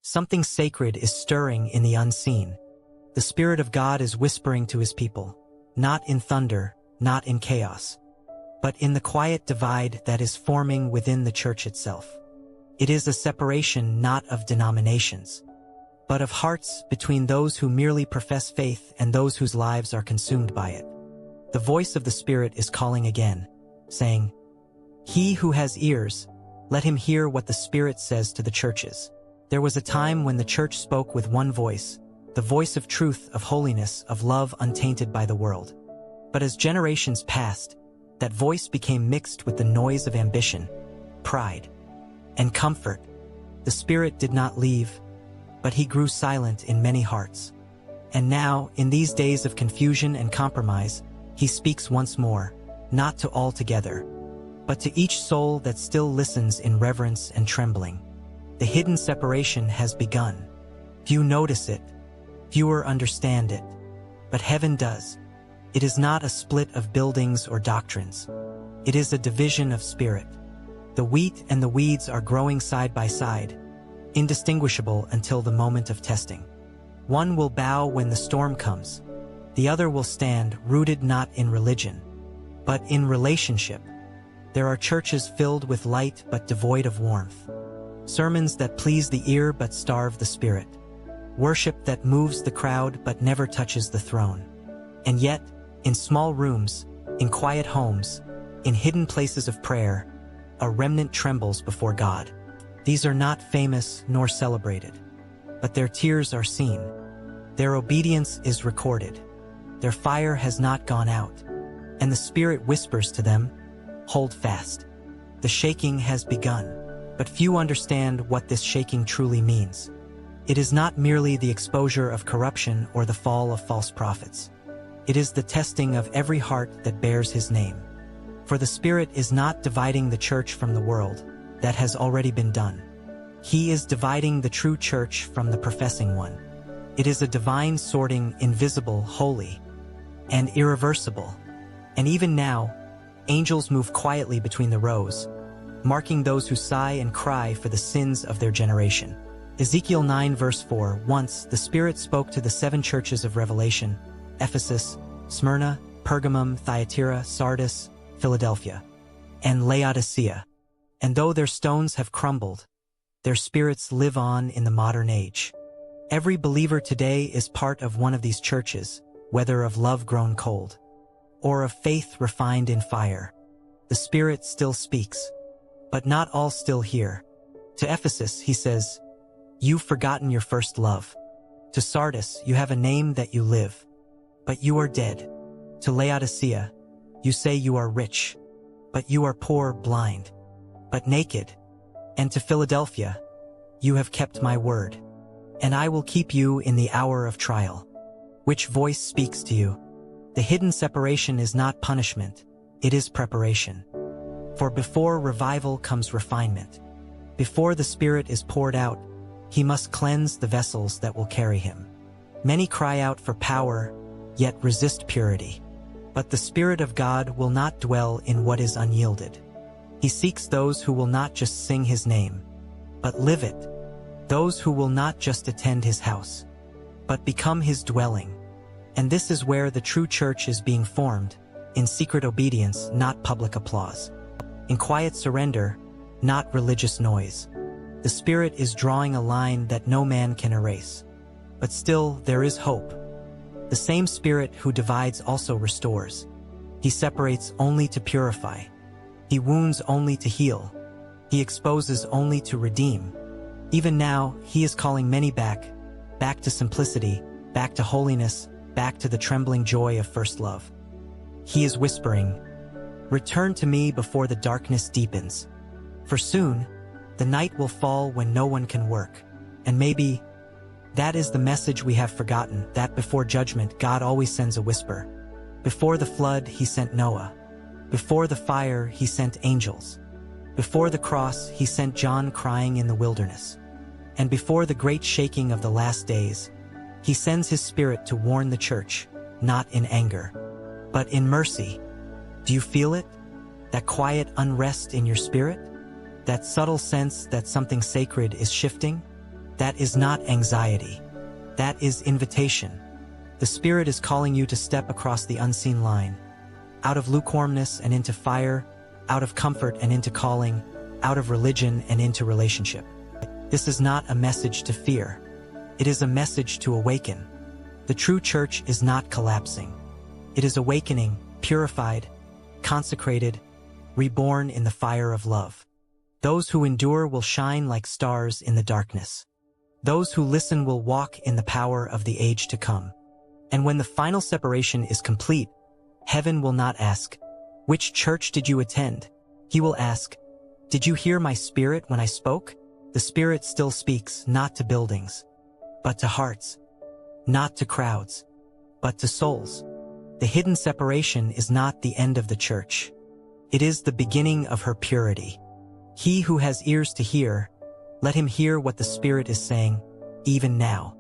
Something sacred is stirring in the unseen. The Spirit of God is whispering to his people, not in thunder, not in chaos, but in the quiet divide that is forming within the church itself. It is a separation not of denominations, but of hearts between those who merely profess faith and those whose lives are consumed by it. The voice of the Spirit is calling again, saying, "He who has ears, let him hear what the Spirit says to the churches." There was a time when the church spoke with one voice, the voice of truth, of holiness, of love untainted by the world. But as generations passed, that voice became mixed with the noise of ambition, pride, and comfort. The Spirit did not leave, but he grew silent in many hearts. And now, in these days of confusion and compromise, he speaks once more, not to all together, but to each soul that still listens in reverence and trembling. The hidden separation has begun. Few notice it, fewer understand it, but heaven does. It is not a split of buildings or doctrines. It is a division of spirit. The wheat and the weeds are growing side by side, indistinguishable until the moment of testing. One will bow when the storm comes. The other will stand, rooted not in religion, but in relationship. There are churches filled with light but devoid of warmth. Sermons that please the ear but starve the spirit. Worship that moves the crowd but never touches the throne. And yet, in small rooms, in quiet homes, in hidden places of prayer, a remnant trembles before God. These are not famous nor celebrated, but their tears are seen. Their obedience is recorded. Their fire has not gone out, and the Spirit whispers to them, "Hold fast." The shaking has begun, but few understand what this shaking truly means. It is not merely the exposure of corruption or the fall of false prophets. It is the testing of every heart that bears his name. For the Spirit is not dividing the church from the world. That has already been done. He is dividing the true church from the professing one. It is a divine sorting, invisible, holy, and irreversible. And even now, angels move quietly between the rows, marking those who sigh and cry for the sins of their generation. Ezekiel 9 verse 4, once the Spirit spoke to the 7 churches of Revelation, Ephesus, Smyrna, Pergamum, Thyatira, Sardis, Philadelphia, and Laodicea. And though their stones have crumbled, their spirits live on in the modern age. Every believer today is part of one of these churches, whether of love grown cold, or of faith refined in fire. The Spirit still speaks, but not all still hear. To Ephesus, he says, "You've forgotten your first love." To Sardis, "You have a name that you live, but you are dead." To Laodicea, "You say you are rich, but you are poor, blind, but naked." And to Philadelphia, "You have kept my word, and I will keep you in the hour of trial." Which voice speaks to you? The hidden separation is not punishment, it is preparation. For before revival comes refinement. Before the Spirit is poured out, he must cleanse the vessels that will carry him. Many cry out for power, yet resist purity. But the Spirit of God will not dwell in what is unyielded. He seeks those who will not just sing his name, but live it. Those who will not just attend his house, but become his dwelling. And this is where the true church is being formed, in secret obedience, not public applause. In quiet surrender, not religious noise. The Spirit is drawing a line that no man can erase. But still, there is hope. The same Spirit who divides also restores. He separates only to purify. He wounds only to heal. He exposes only to redeem. Even now, he is calling many back to simplicity, back to holiness, back to the trembling joy of first love. He is whispering, "Return to me before the darkness deepens." For soon, the night will fall when no one can work. And maybe that is the message we have forgotten, that before judgment, God always sends a whisper. Before the flood, he sent Noah. Before the fire, he sent angels. Before the cross, he sent John crying in the wilderness. And before the great shaking of the last days, he sends his Spirit to warn the church, not in anger, but in mercy. Do you feel it? That quiet unrest in your spirit? That subtle sense that something sacred is shifting? That is not anxiety. That is invitation. The Spirit is calling you to step across the unseen line, out of lukewarmness and into fire, out of comfort and into calling, out of religion and into relationship. This is not a message to fear. It is a message to awaken. The true church is not collapsing. It is awakening, purified, consecrated, reborn in the fire of love. Those who endure will shine like stars in the darkness. Those who listen will walk in the power of the age to come. And when the final separation is complete, heaven will not ask, "Which church did you attend?" He will ask, "Did you hear my Spirit when I spoke?" The Spirit still speaks, not to buildings, but to hearts, not to crowds, but to souls. The hidden separation is not the end of the church. It is the beginning of her purity. He who has ears to hear, let him hear what the Spirit is saying, even now.